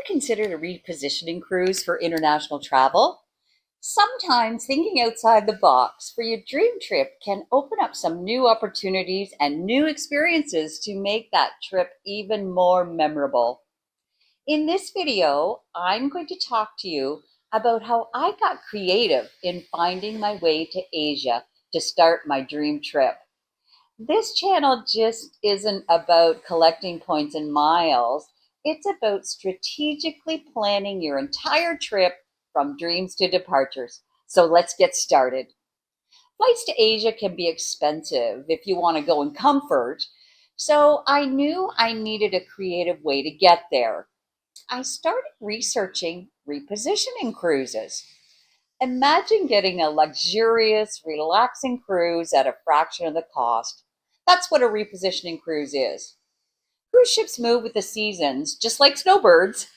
considered a repositioning cruise for international travel? Sometimes thinking outside the box for your dream trip can open up some new opportunities and new experiences to make that trip even more memorable. In this video, I'm going to talk to you about how I got creative in finding my way to Asia to start my dream trip. This channel just isn't about collecting points and miles. It's about strategically planning your entire trip from dreams to departures. So let's get started. Flights to Asia can be expensive if you want to go in comfort. So I knew I needed a creative way to get there. I started researching repositioning cruises. Imagine getting a luxurious, relaxing cruise at a fraction of the cost. That's what a repositioning cruise is. Cruise ships move with the seasons, just like snowbirds.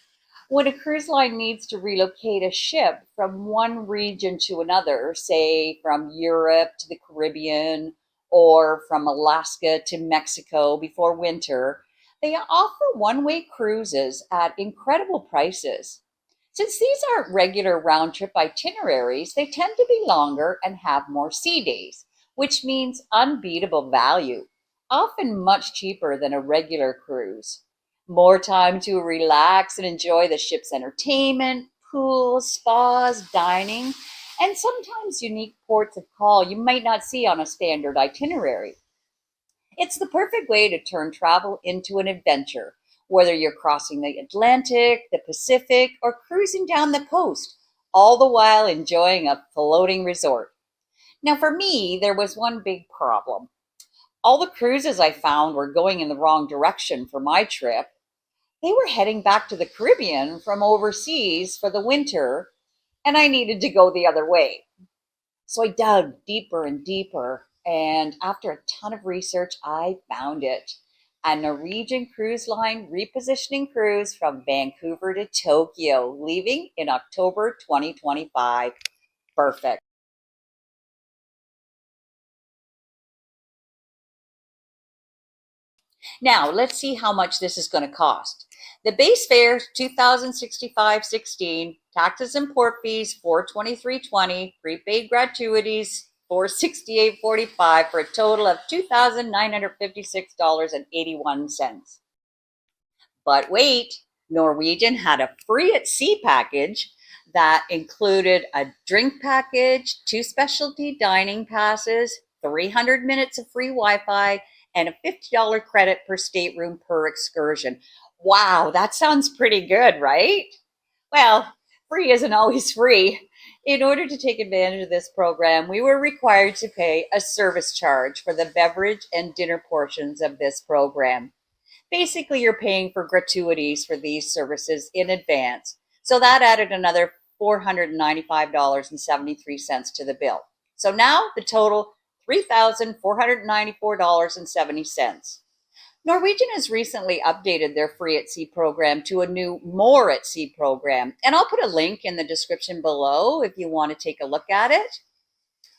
When a cruise line needs to relocate a ship from one region to another, say from Europe to the Caribbean or from Alaska to Mexico before winter, they offer one-way cruises at incredible prices. Since these aren't regular round-trip itineraries, they tend to be longer and have more sea days, which means unbeatable value, often much cheaper than a regular cruise. More time to relax and enjoy the ship's entertainment, pools, spas, dining, and sometimes unique ports of call you might not see on a standard itinerary. It's the perfect way to turn travel into an adventure, whether you're crossing the Atlantic, the Pacific, or cruising down the coast, all the while enjoying a floating resort. Now, for me, there was one big problem. All the cruises I found were going in the wrong direction for my trip. They were heading back to the Caribbean from overseas for the winter, and I needed to go the other way. So I dug deeper and deeper, and after a ton of research, I found it. A Norwegian Cruise Line repositioning cruise from Vancouver to Tokyo, leaving in October 2025. Perfect. Now, let's see how much this is going to cost. The base fare is $2,065.16, taxes and port fees $423.20, prepaid gratuities $468.45 for a total of $2,956.81. But wait, Norwegian had a free at sea package that included a drink package, 2 specialty dining passes, 300 minutes of free Wi-Fi, and a $50 credit per stateroom per excursion. Wow, that sounds pretty good, right? Well, free isn't always free. In order to take advantage of this program, we were required to pay a service charge for the beverage and dinner portions of this program. Basically, you're paying for gratuities for these services in advance. So that added another $495.73 to the bill. So now the total, $3,494.70. Norwegian has recently updated their free at sea program to a new more at sea program, and I'll put a link in the description below if you want to take a look at it.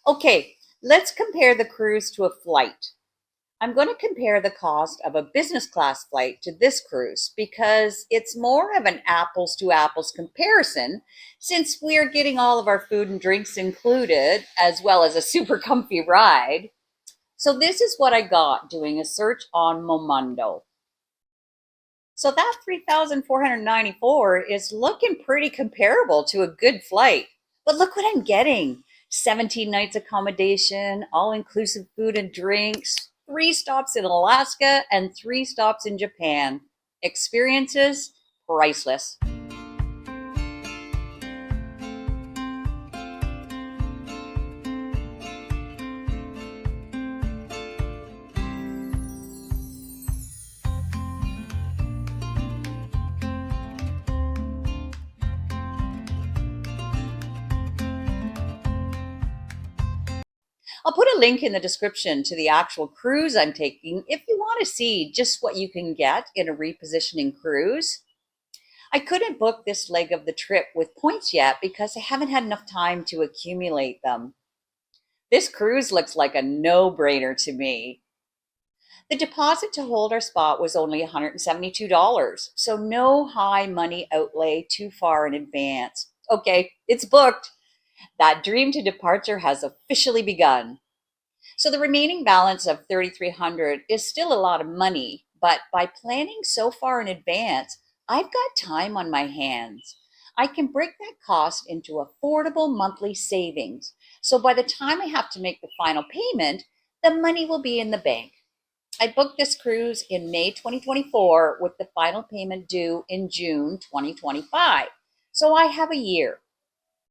Okay, let's compare the cruise to a flight. I'm going to compare the cost of a business class flight to this cruise because it's more of an apples to apples comparison since we are getting all of our food and drinks included as well as a super comfy ride. So this is what I got doing a search on Momondo. So that $3,494 is looking pretty comparable to a good flight. But look what I'm getting. 17 nights accommodation, all-inclusive food and drinks, 3 stops in Alaska, and 3 stops in Japan. Experiences priceless. I'll put a link in the description to the actual cruise I'm taking if you want to see just what you can get in a repositioning cruise. I couldn't book this leg of the trip with points yet because I haven't had enough time to accumulate them. This cruise looks like a no-brainer to me. The deposit to hold our spot was only $172, so no high money outlay too far in advance. Okay, it's booked. That dream to departure has officially begun. So the remaining balance of 3,300 is still a lot of money, but by planning so far in advance, I've got time on my hands. I can break that cost into affordable monthly savings. So by the time I have to make the final payment, the money will be in the bank. I booked this cruise in May 2024 with the final payment due in June 2025. So I have a year.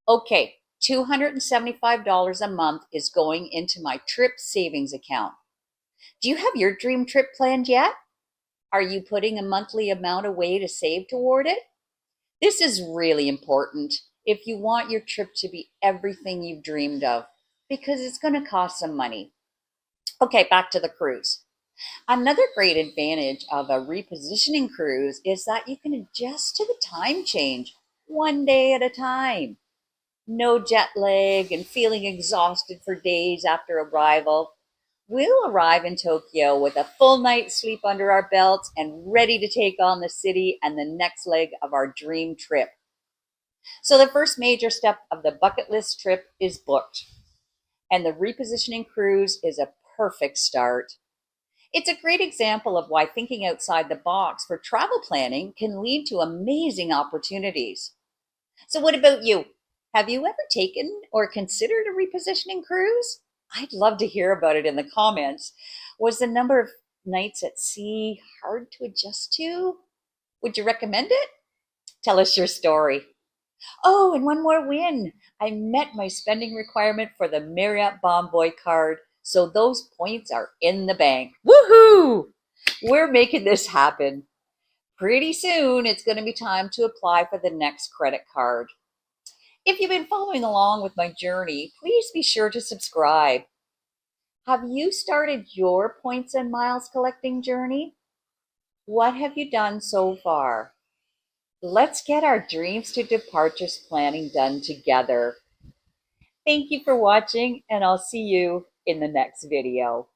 Okay, $275 a month is going into my trip savings account. Do you have your dream trip planned yet? Are you putting a monthly amount away to save toward it? This is really important if you want your trip to be everything you've dreamed of, because it's going to cost some money. Okay, back to the cruise. Another great advantage of a repositioning cruise is that you can adjust to the time change one day at a time. No jet lag and feeling exhausted for days after arrival. We'll arrive in Tokyo with a full night's sleep under our belts and ready to take on the city and the next leg of our dream trip. So, the first major step of the bucket list trip is booked, and the repositioning cruise is a perfect start. It's a great example of why thinking outside the box for travel planning can lead to amazing opportunities. So, what about you? Have you ever taken or considered a repositioning cruise? I'd love to hear about it in the comments. Was the number of nights at sea hard to adjust to? Would you recommend it? Tell us your story. Oh, and one more win. I met my spending requirement for the Marriott Bomboy card, so those points are in the bank. Woohoo! We're making this happen. Pretty soon, it's going to be time to apply for the next credit card. If you've been following along with my journey, please be sure to subscribe. Have you started your points and miles collecting journey? What have you done so far? Let's get our dreams to departures planning done together. Thank you for watching, and I'll see you in the next video.